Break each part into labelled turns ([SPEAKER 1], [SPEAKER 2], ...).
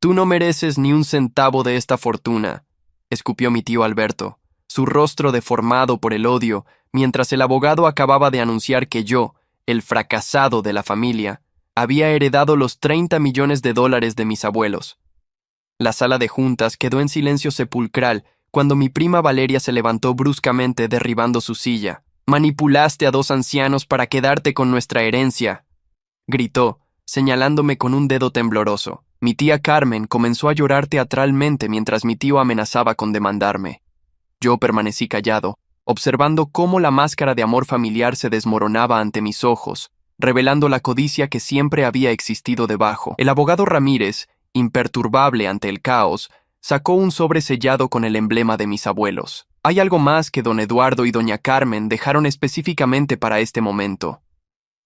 [SPEAKER 1] Tú no mereces ni un centavo de esta fortuna, escupió mi tío Alberto, su rostro deformado por el odio, mientras el abogado acababa de anunciar que yo, el fracasado de la familia, había heredado los 30 millones de dólares de mis abuelos. La sala de juntas quedó en silencio sepulcral cuando mi prima Valeria se levantó bruscamente derribando su silla. «Manipulaste a 2 ancianos para quedarte con nuestra herencia», gritó, señalándome con un dedo tembloroso. Mi tía Carmen comenzó a llorar teatralmente mientras mi tío amenazaba con demandarme. Yo permanecí callado, observando cómo la máscara de amor familiar se desmoronaba ante mis ojos, revelando la codicia que siempre había existido debajo. El abogado Ramírez, imperturbable ante el caos, sacó un sobre sellado con el emblema de mis abuelos. Hay algo más que don Eduardo y doña Carmen dejaron específicamente para este momento,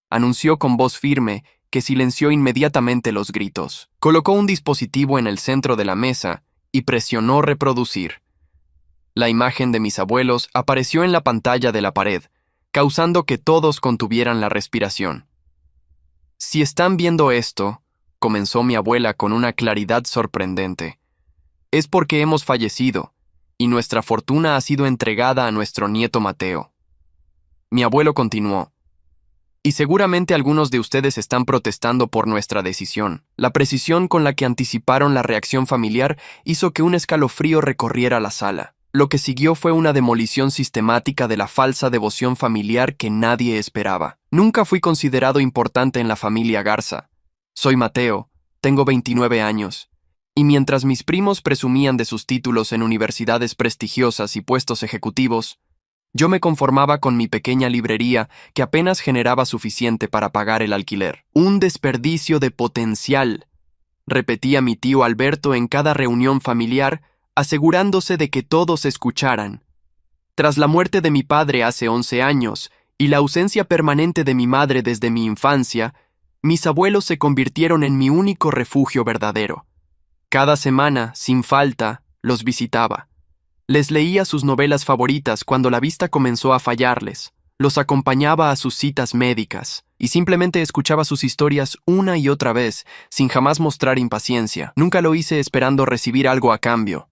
[SPEAKER 1] anunció con voz firme, que silenció inmediatamente los gritos. Colocó un dispositivo en el centro de la mesa y presionó reproducir. La imagen de mis abuelos apareció en la pantalla de la pared, causando que todos contuvieran la respiración. «Si están viendo esto», comenzó mi abuela con una claridad sorprendente, «es porque hemos fallecido, y nuestra fortuna ha sido entregada a nuestro nieto Mateo». Mi abuelo continuó. «Y seguramente algunos de ustedes están protestando por nuestra decisión». La precisión con la que anticiparon la reacción familiar hizo que un escalofrío recorriera la sala. Lo que siguió fue una demolición sistemática de la falsa devoción familiar que nadie esperaba. Nunca fui considerado importante en la familia Garza. Soy Mateo, tengo 29 años, y mientras mis primos presumían de sus títulos en universidades prestigiosas y puestos ejecutivos, yo me conformaba con mi pequeña librería que apenas generaba suficiente para pagar el alquiler. «Un desperdicio de potencial», repetía mi tío Alberto en cada reunión familiar, asegurándose de que todos escucharan. Tras la muerte de mi padre hace 11 años y la ausencia permanente de mi madre desde mi infancia, mis abuelos se convirtieron en mi único refugio verdadero. Cada semana, sin falta, los visitaba. Les leía sus novelas favoritas cuando la vista comenzó a fallarles, los acompañaba a sus citas médicas y simplemente escuchaba sus historias una y otra vez, sin jamás mostrar impaciencia. Nunca lo hice esperando recibir algo a cambio.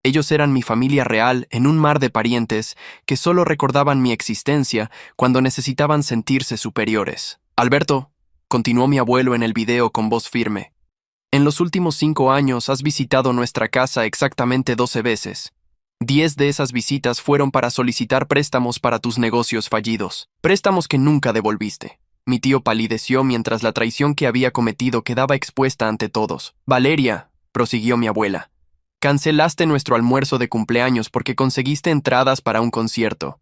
[SPEAKER 1] Ellos eran mi familia real en un mar de parientes que solo recordaban mi existencia cuando necesitaban sentirse superiores. «Alberto», continuó mi abuelo en el video con voz firme, «en los últimos 5 años has visitado nuestra casa exactamente 12 veces. 10 de esas visitas fueron para solicitar préstamos para tus negocios fallidos, préstamos que nunca devolviste». Mi tío palideció mientras la traición que había cometido quedaba expuesta ante todos. «Valeria», prosiguió mi abuela, «cancelaste nuestro almuerzo de cumpleaños porque conseguiste entradas para un concierto.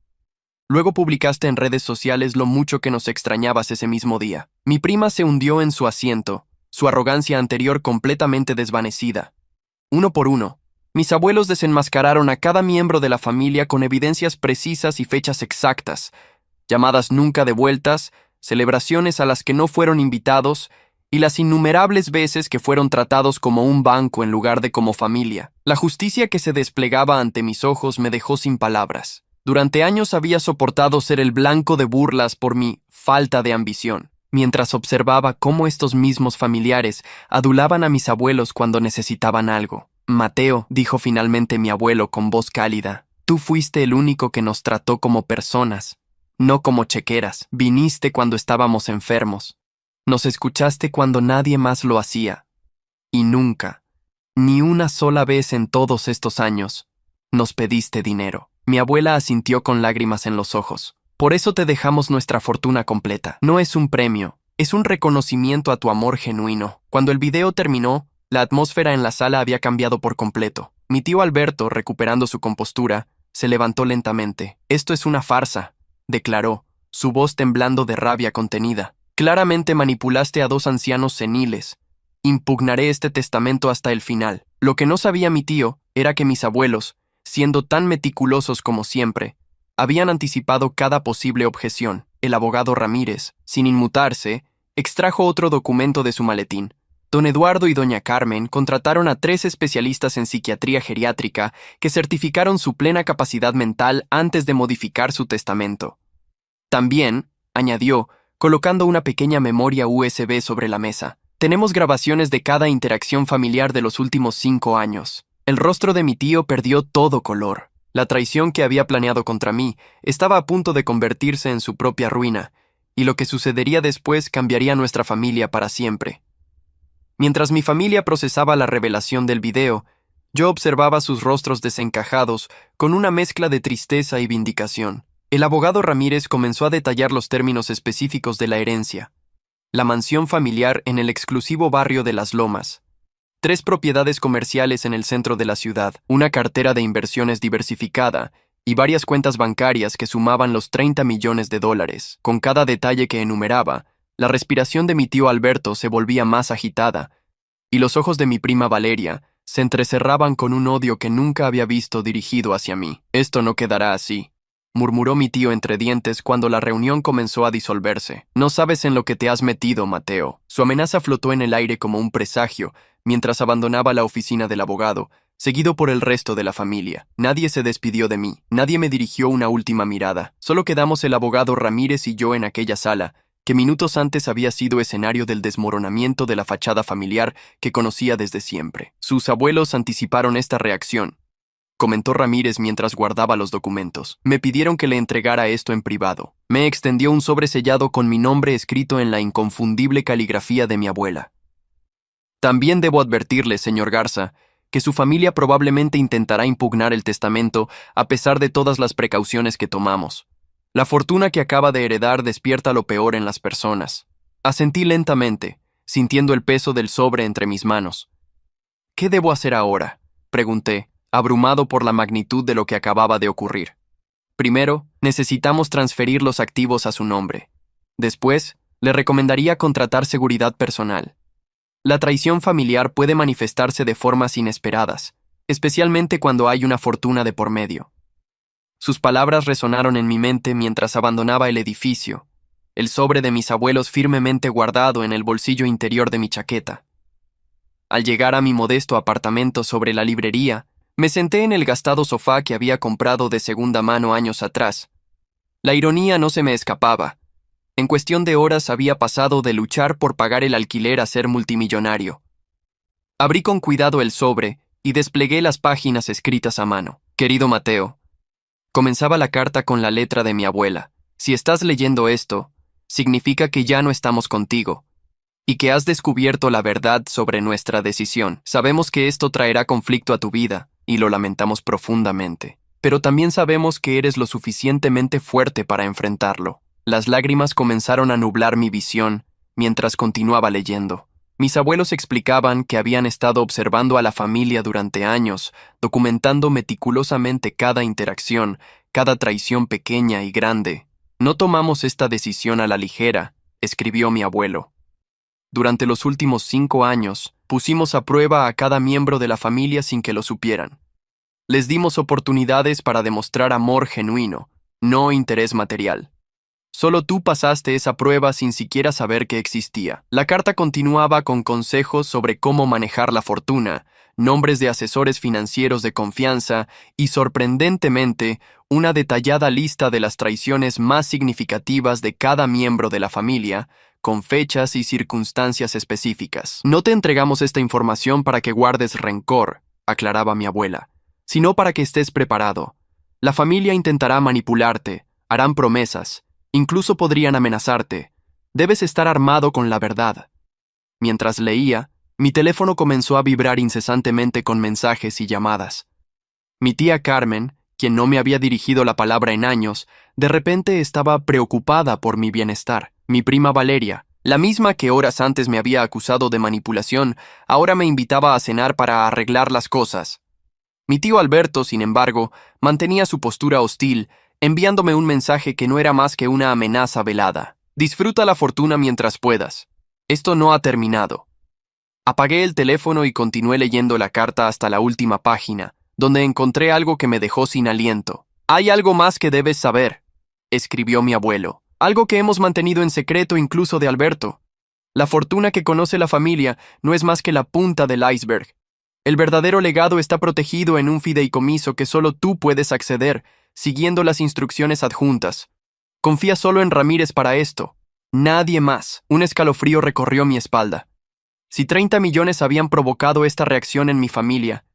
[SPEAKER 1] Luego publicaste en redes sociales lo mucho que nos extrañabas ese mismo día». Mi prima se hundió en su asiento, su arrogancia anterior completamente desvanecida. Uno por uno, mis abuelos desenmascararon a cada miembro de la familia con evidencias precisas y fechas exactas, llamadas nunca devueltas, celebraciones a las que no fueron invitados y las innumerables veces que fueron tratados como un banco en lugar de como familia. La justicia que se desplegaba ante mis ojos me dejó sin palabras. Durante años había soportado ser el blanco de burlas por mi falta de ambición, mientras observaba cómo estos mismos familiares adulaban a mis abuelos cuando necesitaban algo. «Mateo», dijo finalmente mi abuelo con voz cálida, «tú fuiste el único que nos trató como personas, no como chequeras. Viniste cuando estábamos enfermos. Nos escuchaste cuando nadie más lo hacía. Y nunca, ni una sola vez en todos estos años, nos pediste dinero». Mi abuela asintió con lágrimas en los ojos. «Por eso te dejamos nuestra fortuna completa. No es un premio, es un reconocimiento a tu amor genuino». Cuando el video terminó, la atmósfera en la sala había cambiado por completo. Mi tío Alberto, recuperando su compostura, se levantó lentamente. «Esto es una farsa», declaró, su voz temblando de rabia contenida. «Claramente manipulaste a 2 ancianos seniles. Impugnaré este testamento hasta el final». Lo que no sabía mi tío era que mis abuelos, siendo tan meticulosos como siempre, habían anticipado cada posible objeción. El abogado Ramírez, sin inmutarse, extrajo otro documento de su maletín. Don Eduardo y doña Carmen contrataron a 3 especialistas en psiquiatría geriátrica que certificaron su plena capacidad mental antes de modificar su testamento. También, añadió, colocando una pequeña memoria USB sobre la mesa, Tenemos grabaciones de cada interacción familiar de los últimos 5 años. El rostro de mi tío perdió todo color. La traición que había planeado contra mí estaba a punto de convertirse en su propia ruina, y lo que sucedería después cambiaría nuestra familia para siempre. Mientras mi familia procesaba la revelación del video, yo observaba sus rostros desencajados con una mezcla de tristeza y vindicación. El abogado Ramírez comenzó a detallar los términos específicos de la herencia. La mansión familiar en el exclusivo barrio de Las Lomas, 3 propiedades comerciales en el centro de la ciudad, una cartera de inversiones diversificada y varias cuentas bancarias que sumaban los 30 millones de dólares. Con cada detalle que enumeraba, la respiración de mi tío Alberto se volvía más agitada, y los ojos de mi prima Valeria se entrecerraban con un odio que nunca había visto dirigido hacia mí. «Esto no quedará así», murmuró mi tío entre dientes cuando la reunión comenzó a disolverse. «No sabes en lo que te has metido, Mateo». Su amenaza flotó en el aire como un presagio mientras abandonaba la oficina del abogado, seguido por el resto de la familia. Nadie se despidió de mí, nadie me dirigió una última mirada. Solo quedamos el abogado Ramírez y yo en aquella sala, que minutos antes había sido escenario del desmoronamiento de la fachada familiar que conocía desde siempre. «Sus abuelos anticiparon esta reacción», comentó Ramírez mientras guardaba los documentos. «Me pidieron que le entregara esto en privado». Me extendió un sobre sellado con mi nombre escrito en la inconfundible caligrafía de mi abuela. «También debo advertirle, señor Garza, que su familia probablemente intentará impugnar el testamento a pesar de todas las precauciones que tomamos. La fortuna que acaba de heredar despierta lo peor en las personas». Asentí lentamente, sintiendo el peso del sobre entre mis manos. «¿Qué debo hacer ahora?», pregunté, abrumado por la magnitud de lo que acababa de ocurrir. «Primero, necesitamos transferir los activos a su nombre. Después, le recomendaría contratar seguridad personal. La traición familiar puede manifestarse de formas inesperadas, especialmente cuando hay una fortuna de por medio». Sus palabras resonaron en mi mente mientras abandonaba el edificio, el sobre de mis abuelos firmemente guardado en el bolsillo interior de mi chaqueta. Al llegar a mi modesto apartamento sobre la librería, me senté en el gastado sofá que había comprado de segunda mano años atrás. La ironía no se me escapaba. En cuestión de horas había pasado de luchar por pagar el alquiler a ser multimillonario. Abrí con cuidado el sobre y desplegué las páginas escritas a mano. «Querido Mateo», comenzaba la carta con la letra de mi abuela, «si estás leyendo esto, significa que ya no estamos contigo y que has descubierto la verdad sobre nuestra decisión. Sabemos que esto traerá conflicto a tu vida y lo lamentamos profundamente, pero también sabemos que eres lo suficientemente fuerte para enfrentarlo». Las lágrimas comenzaron a nublar mi visión mientras continuaba leyendo. Mis abuelos explicaban que habían estado observando a la familia durante años, documentando meticulosamente cada interacción, cada traición pequeña y grande. «No tomamos esta decisión a la ligera», escribió mi abuelo. «Durante los últimos 5 años, pusimos a prueba a cada miembro de la familia sin que lo supieran. Les dimos oportunidades para demostrar amor genuino, no interés material. Solo tú pasaste esa prueba sin siquiera saber que existía». La carta continuaba con consejos sobre cómo manejar la fortuna, nombres de asesores financieros de confianza y, sorprendentemente, una detallada lista de las traiciones más significativas de cada miembro de la familia, con fechas y circunstancias específicas. «No te entregamos esta información para que guardes rencor», aclaraba mi abuela, «sino para que estés preparado. La familia intentará manipularte, harán promesas, incluso podrían amenazarte. Debes estar armado con la verdad». Mientras leía, mi teléfono comenzó a vibrar incesantemente con mensajes y llamadas. Mi tía Carmen, quien no me había dirigido la palabra en años, de repente estaba preocupada por mi bienestar. Mi prima Valeria, la misma que horas antes me había acusado de manipulación, ahora me invitaba a cenar para arreglar las cosas. Mi tío Alberto, sin embargo, mantenía su postura hostil, enviándome un mensaje que no era más que una amenaza velada. «Disfruta la fortuna mientras puedas. Esto no ha terminado». Apagué el teléfono y continué leyendo la carta hasta la última página, donde encontré algo que me dejó sin aliento. «Hay algo más que debes saber», escribió mi abuelo. «Algo que hemos mantenido en secreto incluso de Alberto. La fortuna que conoce la familia no es más que la punta del iceberg. El verdadero legado está protegido en un fideicomiso que solo tú puedes acceder, siguiendo las instrucciones adjuntas. Confía solo en Ramírez para esto. Nadie más». Un escalofrío recorrió mi espalda. Si 30 millones habían provocado esta reacción en mi familia,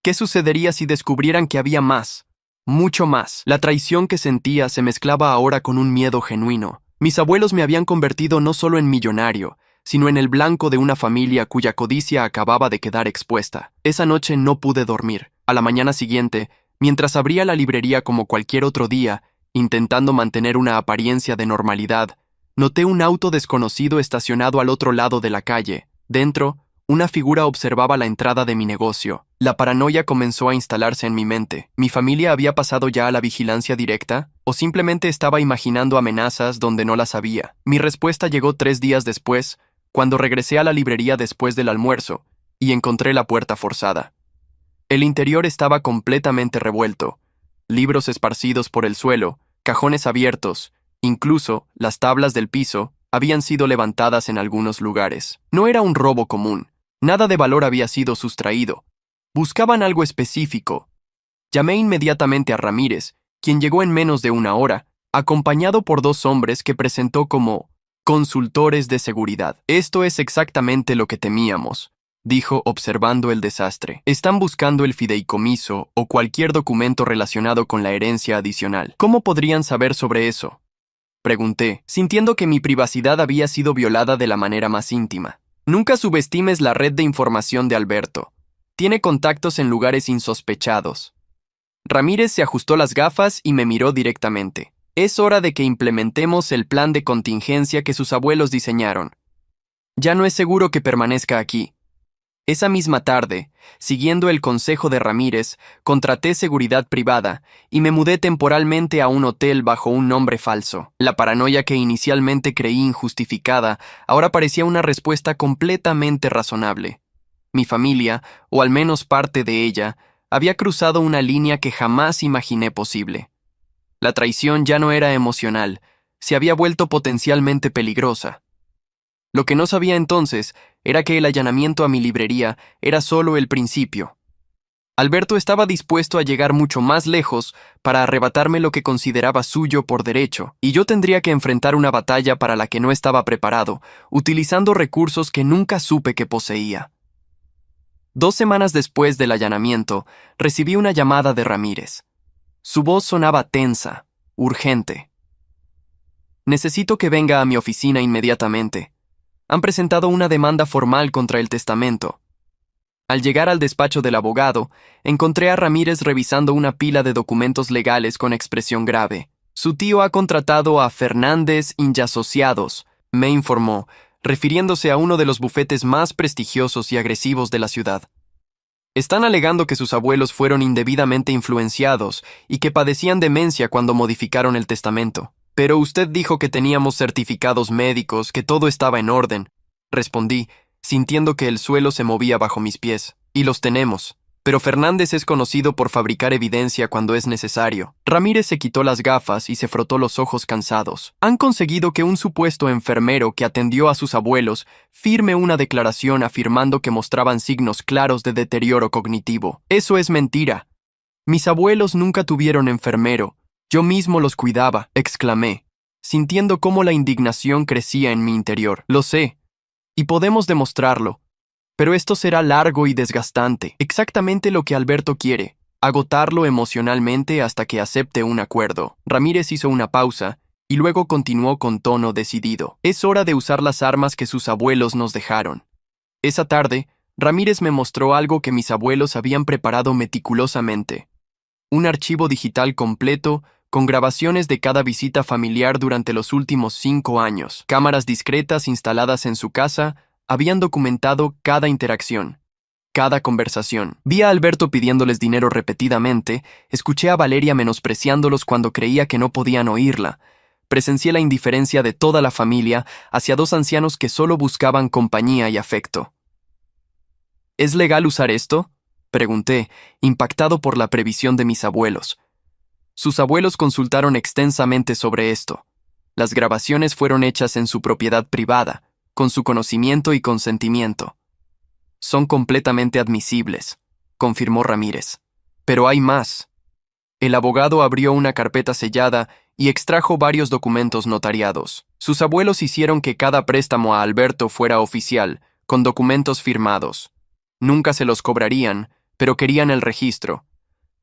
[SPEAKER 1] ¿qué sucedería si descubrieran que había más? Mucho más. La traición que sentía se mezclaba ahora con un miedo genuino. Mis abuelos me habían convertido no solo en millonario, sino en el blanco de una familia cuya codicia acababa de quedar expuesta. Esa noche no pude dormir. A la mañana siguiente, mientras abría la librería como cualquier otro día, intentando mantener una apariencia de normalidad, noté un auto desconocido estacionado al otro lado de la calle. Dentro, una figura observaba la entrada de mi negocio. La paranoia comenzó a instalarse en mi mente. ¿Mi familia había pasado ya a la vigilancia directa? ¿O simplemente estaba imaginando amenazas donde no las había? Mi respuesta llegó 3 días después, cuando regresé a la librería después del almuerzo, y encontré la puerta forzada. El interior estaba completamente revuelto. Libros esparcidos por el suelo, cajones abiertos, incluso las tablas del piso habían sido levantadas en algunos lugares. No era un robo común. Nada de valor había sido sustraído. Buscaban algo específico. Llamé inmediatamente a Ramírez, quien llegó en menos de 1 hora, acompañado por 2 hombres que presentó como consultores de seguridad. Esto es exactamente lo que temíamos, dijo observando el desastre. Están buscando el fideicomiso o cualquier documento relacionado con la herencia adicional. ¿Cómo podrían saber sobre eso?, pregunté, sintiendo que mi privacidad había sido violada de la manera más íntima. Nunca subestimes la red de información de Alberto. Tiene contactos en lugares insospechados. Ramírez se ajustó las gafas y me miró directamente. Es hora de que implementemos el plan de contingencia que sus abuelos diseñaron. Ya no es seguro que permanezca aquí. Esa misma tarde, siguiendo el consejo de Ramírez, contraté seguridad privada y me mudé temporalmente a un hotel bajo un nombre falso. La paranoia que inicialmente creí injustificada ahora parecía una respuesta completamente razonable. Mi familia, o al menos parte de ella, había cruzado una línea que jamás imaginé posible. La traición ya no era emocional, se había vuelto potencialmente peligrosa. Lo que no sabía entonces era que el allanamiento a mi librería era solo el principio. Alberto estaba dispuesto a llegar mucho más lejos para arrebatarme lo que consideraba suyo por derecho, y yo tendría que enfrentar una batalla para la que no estaba preparado, utilizando recursos que nunca supe que poseía. 2 semanas después del allanamiento, recibí una llamada de Ramírez. Su voz sonaba tensa, urgente. Necesito que venga a mi oficina inmediatamente. Han presentado una demanda formal contra el testamento. Al llegar al despacho del abogado, encontré a Ramírez revisando una pila de documentos legales con expresión grave. Su tío ha contratado a Fernández y Asociados, me informó, refiriéndose a uno de los bufetes más prestigiosos y agresivos de la ciudad. Están alegando que sus abuelos fueron indebidamente influenciados y que padecían demencia cuando modificaron el testamento. Pero usted dijo que teníamos certificados médicos, que todo estaba en orden, respondí, sintiendo que el suelo se movía bajo mis pies. Y los tenemos. Pero Fernández es conocido por fabricar evidencia cuando es necesario. Ramírez se quitó las gafas y se frotó los ojos cansados. Han conseguido que un supuesto enfermero que atendió a sus abuelos firme una declaración afirmando que mostraban signos claros de deterioro cognitivo. Eso es mentira. Mis abuelos nunca tuvieron enfermero. Yo mismo los cuidaba, exclamé, sintiendo cómo la indignación crecía en mi interior. Lo sé, y podemos demostrarlo, pero esto será largo y desgastante, exactamente lo que Alberto quiere, agotarlo emocionalmente hasta que acepte un acuerdo. Ramírez hizo una pausa, y luego continuó con tono decidido. Es hora de usar las armas que sus abuelos nos dejaron. Esa tarde, Ramírez me mostró algo que mis abuelos habían preparado meticulosamente. Un archivo digital completo con grabaciones de cada visita familiar durante los últimos 5 años. Cámaras discretas instaladas en su casa habían documentado cada interacción, cada conversación. Vi a Alberto pidiéndoles dinero repetidamente, escuché a Valeria menospreciándolos cuando creía que no podían oírla. Presencié la indiferencia de toda la familia hacia 2 ancianos que solo buscaban compañía y afecto. ¿Es legal usar esto?, pregunté, impactado por la previsión de mis abuelos. Sus abuelos consultaron extensamente sobre esto. Las grabaciones fueron hechas en su propiedad privada, con su conocimiento y consentimiento. Son completamente admisibles, confirmó Ramírez. Pero hay más. El abogado abrió una carpeta sellada y extrajo varios documentos notariados. Sus abuelos hicieron que cada préstamo a Alberto fuera oficial, con documentos firmados. Nunca se los cobrarían, pero querían el registro.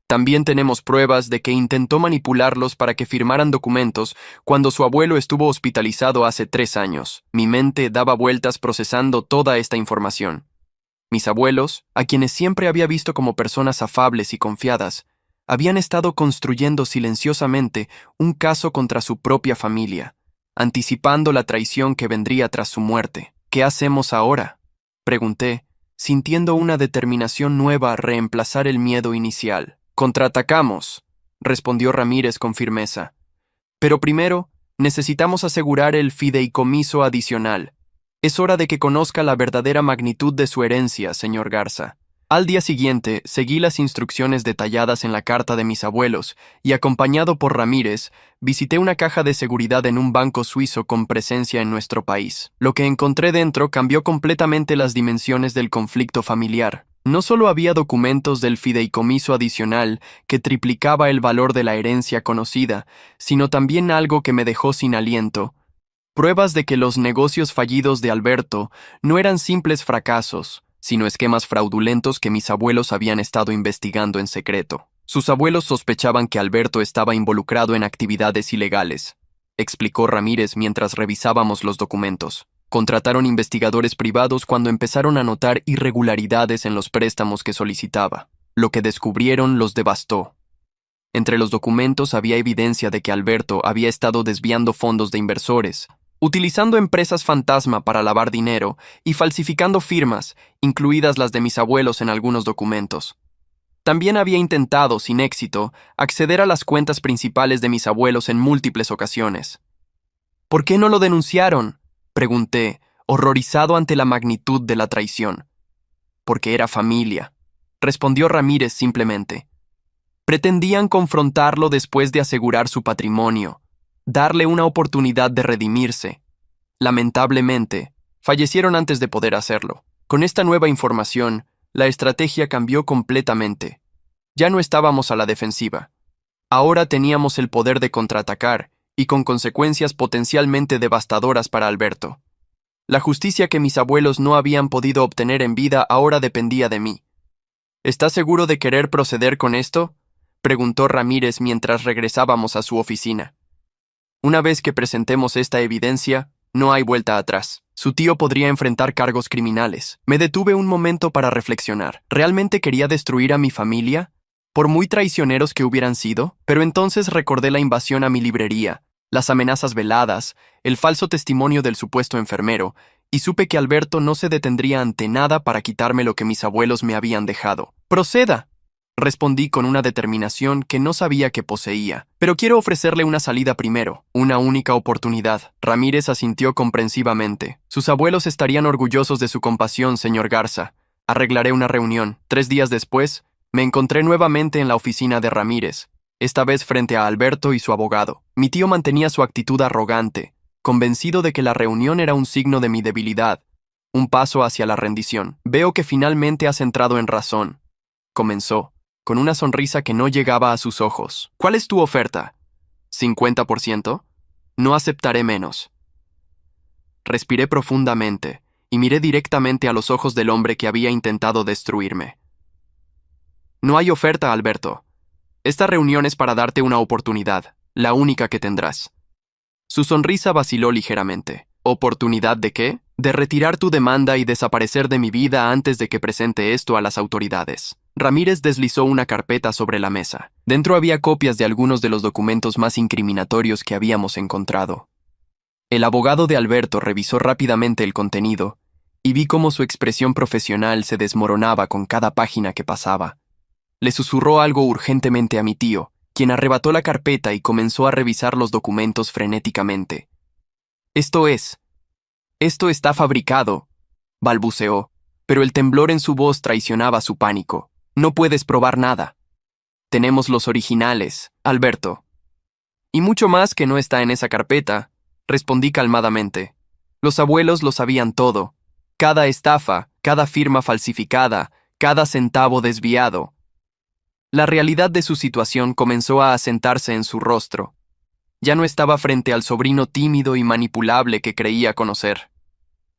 [SPEAKER 1] También tenemos pruebas de que intentó manipularlos para que firmaran documentos cuando su abuelo estuvo hospitalizado hace 3 años. Mi mente daba vueltas procesando toda esta información. Mis abuelos, a quienes siempre había visto como personas afables y confiadas, habían estado construyendo silenciosamente un caso contra su propia familia, anticipando la traición que vendría tras su muerte. ¿Qué hacemos ahora?, pregunté, sintiendo una determinación nueva a reemplazar el miedo inicial. Contraatacamos, respondió Ramírez con firmeza. Pero primero, necesitamos asegurar el fideicomiso adicional. Es hora de que conozca la verdadera magnitud de su herencia, señor Garza. Al día siguiente, seguí las instrucciones detalladas en la carta de mis abuelos y, acompañado por Ramírez, visité una caja de seguridad en un banco suizo con presencia en nuestro país. Lo que encontré dentro cambió completamente las dimensiones del conflicto familiar. No solo había documentos del fideicomiso adicional que triplicaba el valor de la herencia conocida, sino también algo que me dejó sin aliento: pruebas de que los negocios fallidos de Alberto no eran simples fracasos, sino esquemas fraudulentos que mis abuelos habían estado investigando en secreto. Sus abuelos sospechaban que Alberto estaba involucrado en actividades ilegales, explicó Ramírez mientras revisábamos los documentos. Contrataron investigadores privados cuando empezaron a notar irregularidades en los préstamos que solicitaba. Lo que descubrieron los devastó. Entre los documentos había evidencia de que Alberto había estado desviando fondos de inversores, utilizando empresas fantasma para lavar dinero y falsificando firmas, incluidas las de mis abuelos en algunos documentos. También había intentado, sin éxito, acceder a las cuentas principales de mis abuelos en múltiples ocasiones. ¿Por qué no lo denunciaron?, pregunté, horrorizado ante la magnitud de la traición. Porque era familia, respondió Ramírez simplemente. Pretendían confrontarlo después de asegurar su patrimonio, darle una oportunidad de redimirse. Lamentablemente, fallecieron antes de poder hacerlo. Con esta nueva información, la estrategia cambió completamente. Ya no estábamos a la defensiva. Ahora teníamos el poder de contraatacar, y con consecuencias potencialmente devastadoras para Alberto. La justicia que mis abuelos no habían podido obtener en vida ahora dependía de mí. ¿Estás seguro de querer proceder con esto?, preguntó Ramírez mientras regresábamos a su oficina. Una vez que presentemos esta evidencia, no hay vuelta atrás. Su tío podría enfrentar cargos criminales. Me detuve un momento para reflexionar. ¿Realmente quería destruir a mi familia? Por muy traicioneros que hubieran sido, pero entonces recordé la invasión a mi librería, las amenazas veladas, el falso testimonio del supuesto enfermero, y supe que Alberto no se detendría ante nada para quitarme lo que mis abuelos me habían dejado. ¡Proceda!, respondí con una determinación que no sabía que poseía. Pero quiero ofrecerle una salida primero, una única oportunidad. Ramírez asintió comprensivamente. Sus abuelos estarían orgullosos de su compasión, señor Garza. Arreglaré una reunión. 3 días después, me encontré nuevamente en la oficina de Ramírez, esta vez frente a Alberto y su abogado. Mi tío mantenía su actitud arrogante, convencido de que la reunión era un signo de mi debilidad, un paso hacia la rendición. Veo que finalmente has entrado en razón, comenzó, con una sonrisa que no llegaba a sus ojos. ¿Cuál es tu oferta? ¿50%? No aceptaré menos. Respiré profundamente y miré directamente a los ojos del hombre que había intentado destruirme. No hay oferta, Alberto. Esta reunión es para darte una oportunidad, la única que tendrás. Su sonrisa vaciló ligeramente. ¿Oportunidad de qué? De retirar tu demanda y desaparecer de mi vida antes de que presente esto a las autoridades. Ramírez deslizó una carpeta sobre la mesa. Dentro había copias de algunos de los documentos más incriminatorios que habíamos encontrado. El abogado de Alberto revisó rápidamente el contenido y vi cómo su expresión profesional se desmoronaba con cada página que pasaba. Le susurró algo urgentemente a mi tío, quien arrebató la carpeta y comenzó a revisar los documentos frenéticamente. Esto está fabricado, balbuceó, pero el temblor en su voz traicionaba su pánico. No puedes probar nada. Tenemos los originales, Alberto. Y mucho más que no está en esa carpeta, respondí calmadamente. Los abuelos lo sabían todo. Cada estafa, cada firma falsificada, cada centavo desviado. La realidad de su situación comenzó a asentarse en su rostro. Ya no estaba frente al sobrino tímido y manipulable que creía conocer.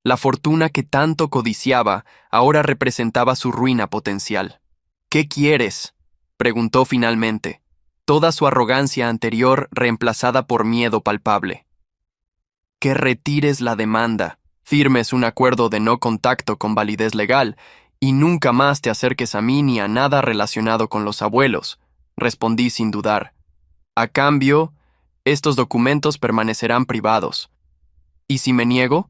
[SPEAKER 1] La fortuna que tanto codiciaba ahora representaba su ruina potencial. ¿Qué quieres?, preguntó finalmente, toda su arrogancia anterior reemplazada por miedo palpable. Que retires la demanda, firmes un acuerdo de no contacto con validez legal y nunca más te acerques a mí ni a nada relacionado con los abuelos, respondí sin dudar. A cambio, estos documentos permanecerán privados. ¿Y si me niego?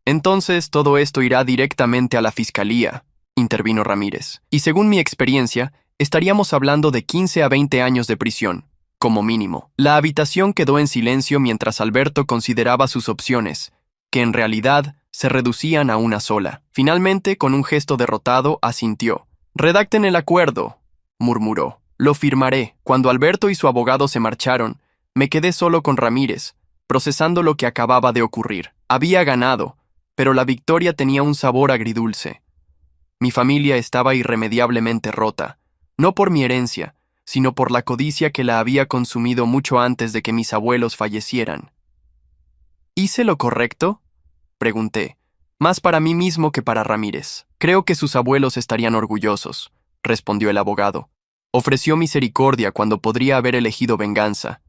[SPEAKER 1] Entonces todo esto irá directamente a la fiscalía, intervino Ramírez. Y según mi experiencia, estaríamos hablando de 15 a 20 años de prisión, como mínimo. La habitación quedó en silencio mientras Alberto consideraba sus opciones, que en realidad se reducían a una sola. Finalmente, con un gesto derrotado, asintió. «Redacten el acuerdo», murmuró. «Lo firmaré». Cuando Alberto y su abogado se marcharon, me quedé solo con Ramírez, procesando lo que acababa de ocurrir. Había ganado, pero la victoria tenía un sabor agridulce. Mi familia estaba irremediablemente rota, no por mi herencia, sino por la codicia que la había consumido mucho antes de que mis abuelos fallecieran. ¿Hice lo correcto?, pregunté, más para mí mismo que para Ramírez. Creo que sus abuelos estarían orgullosos, respondió el abogado. Ofreció misericordia cuando podría haber elegido venganza.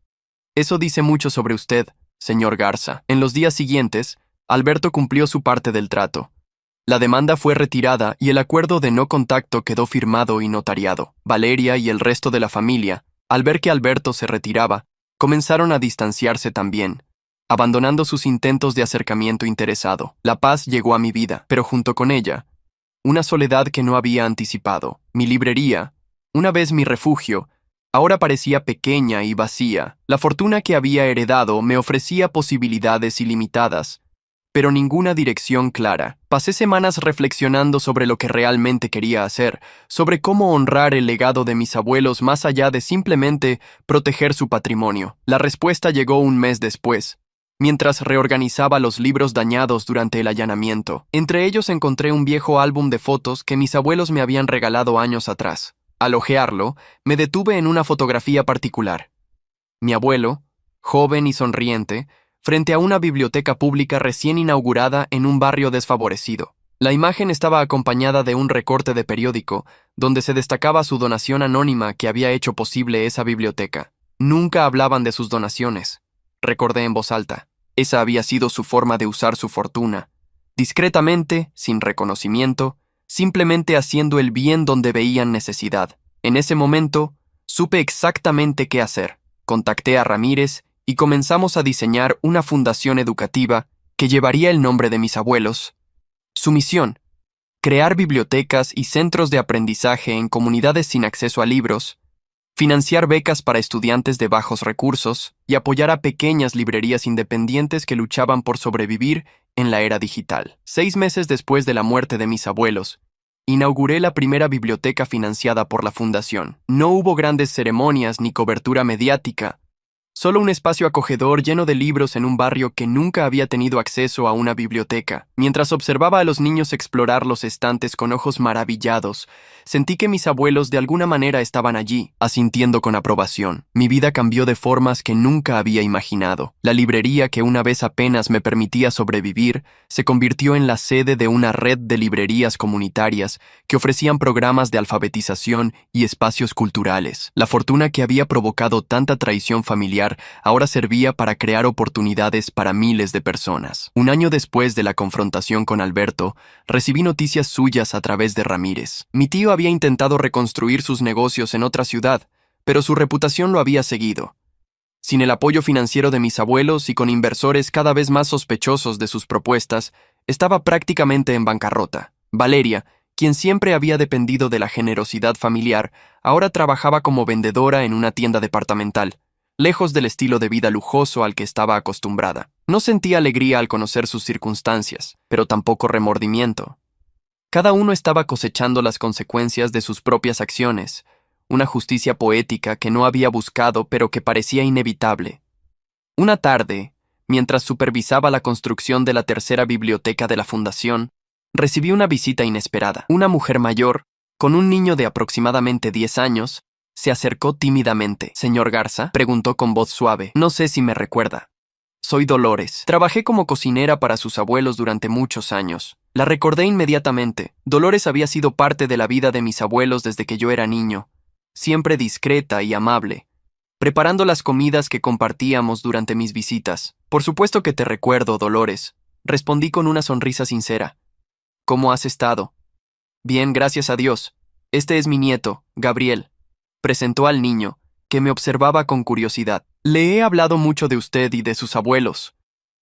[SPEAKER 1] Eso dice mucho sobre usted, señor Garza. En los días siguientes, Alberto cumplió su parte del trato. La demanda fue retirada y el acuerdo de no contacto quedó firmado y notariado. Valeria y el resto de la familia, al ver que Alberto se retiraba, comenzaron a distanciarse también, abandonando sus intentos de acercamiento interesado. La paz llegó a mi vida, pero junto con ella, una soledad que no había anticipado. Mi librería, una vez mi refugio, ahora parecía pequeña y vacía. La fortuna que había heredado me ofrecía posibilidades ilimitadas, pero ninguna dirección clara. Pasé semanas reflexionando sobre lo que realmente quería hacer, sobre cómo honrar el legado de mis abuelos más allá de simplemente proteger su patrimonio. La respuesta llegó un mes después, mientras reorganizaba los libros dañados durante el allanamiento. Entre ellos encontré un viejo álbum de fotos que mis abuelos me habían regalado años atrás. Al hojearlo, me detuve en una fotografía particular. Mi abuelo, joven y sonriente, frente a una biblioteca pública recién inaugurada en un barrio desfavorecido. La imagen estaba acompañada de un recorte de periódico, donde se destacaba su donación anónima que había hecho posible esa biblioteca. Nunca hablaban de sus donaciones, recordé en voz alta. Esa había sido su forma de usar su fortuna. Discretamente, sin reconocimiento, simplemente haciendo el bien donde veían necesidad. En ese momento, supe exactamente qué hacer. Contacté a Ramírez y comenzamos a diseñar una fundación educativa que llevaría el nombre de mis abuelos. Su misión: crear bibliotecas y centros de aprendizaje en comunidades sin acceso a libros, financiar becas para estudiantes de bajos recursos y apoyar a pequeñas librerías independientes que luchaban por sobrevivir en la era digital. 6 meses después de la muerte de mis abuelos, inauguré la primera biblioteca financiada por la fundación. No hubo grandes ceremonias ni cobertura mediática, solo un espacio acogedor lleno de libros en un barrio que nunca había tenido acceso a una biblioteca. Mientras observaba a los niños explorar los estantes con ojos maravillados, sentí que mis abuelos de alguna manera estaban allí, asintiendo con aprobación. Mi vida cambió de formas que nunca había imaginado. La librería que una vez apenas me permitía sobrevivir, se convirtió en la sede de una red de librerías comunitarias que ofrecían programas de alfabetización y espacios culturales. La fortuna que había provocado tanta traición familiar ahora servía para crear oportunidades para miles de personas. Un año después de la confrontación con Alberto, recibí noticias suyas a través de Ramírez. Mi tío había intentado reconstruir sus negocios en otra ciudad, pero su reputación lo había seguido. Sin el apoyo financiero de mis abuelos y con inversores cada vez más sospechosos de sus propuestas, estaba prácticamente en bancarrota. Valeria, quien siempre había dependido de la generosidad familiar, ahora trabajaba como vendedora en una tienda departamental, lejos del estilo de vida lujoso al que estaba acostumbrada. No sentía alegría al conocer sus circunstancias, pero tampoco remordimiento. Cada uno estaba cosechando las consecuencias de sus propias acciones, una justicia poética que no había buscado pero que parecía inevitable. Una tarde, mientras supervisaba la construcción de la tercera biblioteca de la fundación, recibí una visita inesperada. Una mujer mayor, con un niño de aproximadamente 10 años, se acercó tímidamente. «¿Señor Garza?», preguntó con voz suave. «No sé si me recuerda». Soy Dolores. Trabajé como cocinera para sus abuelos durante muchos años. La recordé inmediatamente. Dolores había sido parte de la vida de mis abuelos desde que yo era niño, siempre discreta y amable, preparando las comidas que compartíamos durante mis visitas. Por supuesto que te recuerdo, Dolores, respondí con una sonrisa sincera. ¿Cómo has estado? Bien, gracias a Dios. Este es mi nieto, Gabriel, presentó al niño, que me observaba con curiosidad. Le he hablado mucho de usted y de sus abuelos.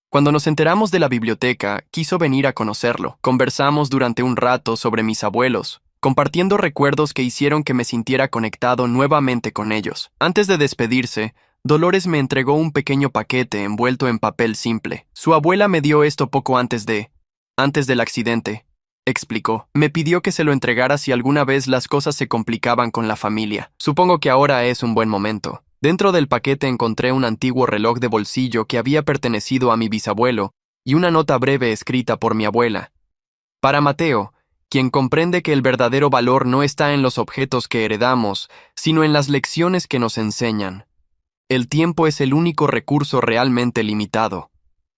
[SPEAKER 1] Cuando nos enteramos de la biblioteca, quiso venir a conocerlo. Conversamos durante un rato sobre mis abuelos, compartiendo recuerdos que hicieron que me sintiera conectado nuevamente con ellos. Antes de despedirse, Dolores me entregó un pequeño paquete envuelto en papel simple. Su abuela me dio esto poco antes del accidente, explicó. Me pidió que se lo entregara si alguna vez las cosas se complicaban con la familia. Supongo que ahora es un buen momento. Dentro del paquete encontré un antiguo reloj de bolsillo que había pertenecido a mi bisabuelo y una nota breve escrita por mi abuela. Para Mateo, quien comprende que el verdadero valor no está en los objetos que heredamos, sino en las lecciones que nos enseñan. El tiempo es el único recurso realmente limitado.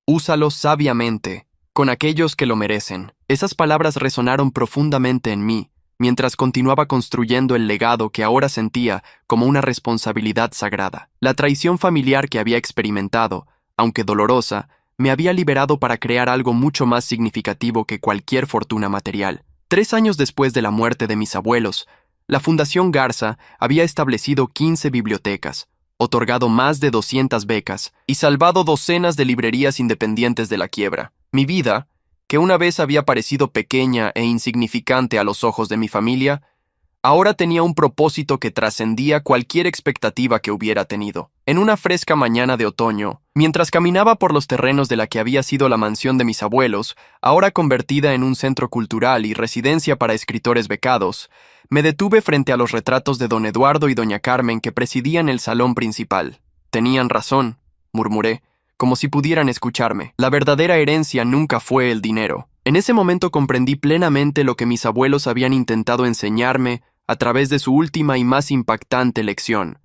[SPEAKER 1] Úsalo sabiamente, con aquellos que lo merecen. Esas palabras resonaron profundamente en mí, mientras continuaba construyendo el legado que ahora sentía como una responsabilidad sagrada. La traición familiar que había experimentado, aunque dolorosa, me había liberado para crear algo mucho más significativo que cualquier fortuna material. 3 años después de la muerte de mis abuelos, la Fundación Garza había establecido 15 bibliotecas, otorgado más de 200 becas y salvado docenas de librerías independientes de la quiebra. Mi vida, que una vez había parecido pequeña e insignificante a los ojos de mi familia, ahora tenía un propósito que trascendía cualquier expectativa que hubiera tenido. En una fresca mañana de otoño, mientras caminaba por los terrenos de la que había sido la mansión de mis abuelos, ahora convertida en un centro cultural y residencia para escritores becados, me detuve frente a los retratos de don Eduardo y doña Carmen que presidían el salón principal. Tenían razón, murmuré, como si pudieran escucharme. La verdadera herencia nunca fue el dinero. En ese momento comprendí plenamente lo que mis abuelos habían intentado enseñarme a través de su última y más impactante lección: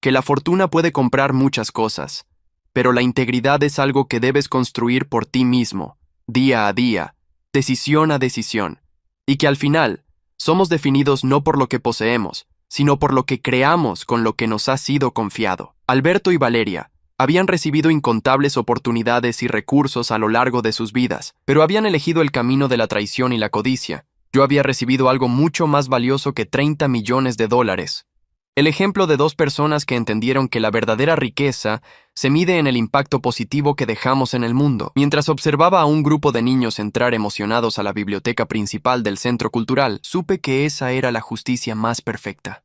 [SPEAKER 1] que la fortuna puede comprar muchas cosas, pero la integridad es algo que debes construir por ti mismo, día a día, decisión a decisión, y que al final somos definidos no por lo que poseemos, sino por lo que creamos con lo que nos ha sido confiado. Alberto y Valeria habían recibido incontables oportunidades y recursos a lo largo de sus vidas, pero habían elegido el camino de la traición y la codicia. Yo había recibido algo mucho más valioso que $30 millones. El ejemplo de 2 personas que entendieron que la verdadera riqueza se mide en el impacto positivo que dejamos en el mundo. Mientras observaba a un grupo de niños entrar emocionados a la biblioteca principal del centro cultural, supe que esa era la justicia más perfecta.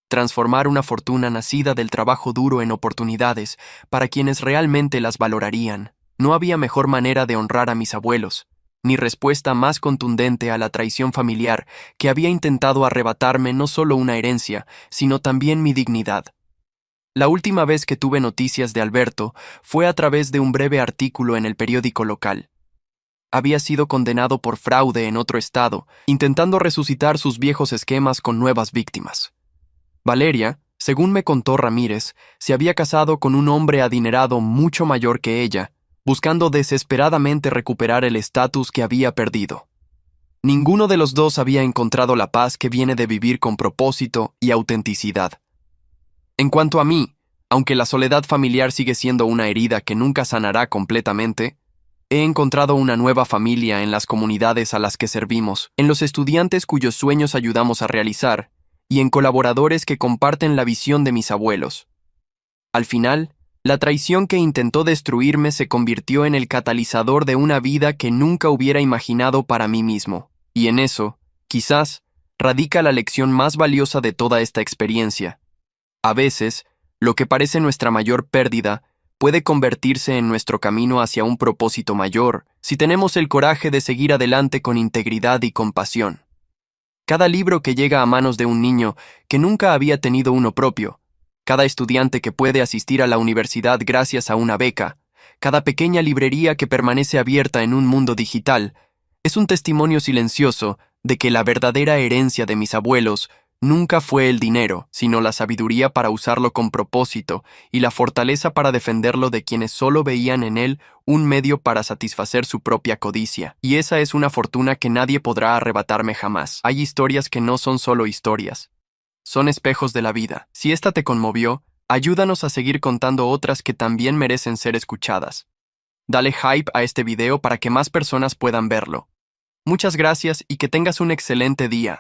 [SPEAKER 1] Transformar una fortuna nacida del trabajo duro en oportunidades para quienes realmente las valorarían. No había mejor manera de honrar a mis abuelos, ni respuesta más contundente a la traición familiar que había intentado arrebatarme no solo una herencia, sino también mi dignidad. La última vez que tuve noticias de Alberto fue a través de un breve artículo en el periódico local. Había sido condenado por fraude en otro estado, intentando resucitar sus viejos esquemas con nuevas víctimas. Valeria, según me contó Ramírez, se había casado con un hombre adinerado mucho mayor que ella, buscando desesperadamente recuperar el estatus que había perdido. Ninguno de los dos había encontrado la paz que viene de vivir con propósito y autenticidad. En cuanto a mí, aunque la soledad familiar sigue siendo una herida que nunca sanará completamente, he encontrado una nueva familia en las comunidades a las que servimos, en los estudiantes cuyos sueños ayudamos a realizar, y en colaboradores que comparten la visión de mis abuelos. Al final, la traición que intentó destruirme se convirtió en el catalizador de una vida que nunca hubiera imaginado para mí mismo. Y en eso, quizás, radica la lección más valiosa de toda esta experiencia. A veces, lo que parece nuestra mayor pérdida puede convertirse en nuestro camino hacia un propósito mayor, si tenemos el coraje de seguir adelante con integridad y compasión. Cada libro que llega a manos de un niño que nunca había tenido uno propio, cada estudiante que puede asistir a la universidad gracias a una beca, cada pequeña librería que permanece abierta en un mundo digital, es un testimonio silencioso de que la verdadera herencia de mis abuelos nunca fue el dinero, sino la sabiduría para usarlo con propósito y la fortaleza para defenderlo de quienes solo veían en él un medio para satisfacer su propia codicia. Y esa es una fortuna que nadie podrá arrebatarme jamás. Hay historias que no son solo historias, son espejos de la vida. Si esta te conmovió, ayúdanos a seguir contando otras que también merecen ser escuchadas. Dale hype a este video para que más personas puedan verlo. Muchas gracias y que tengas un excelente día.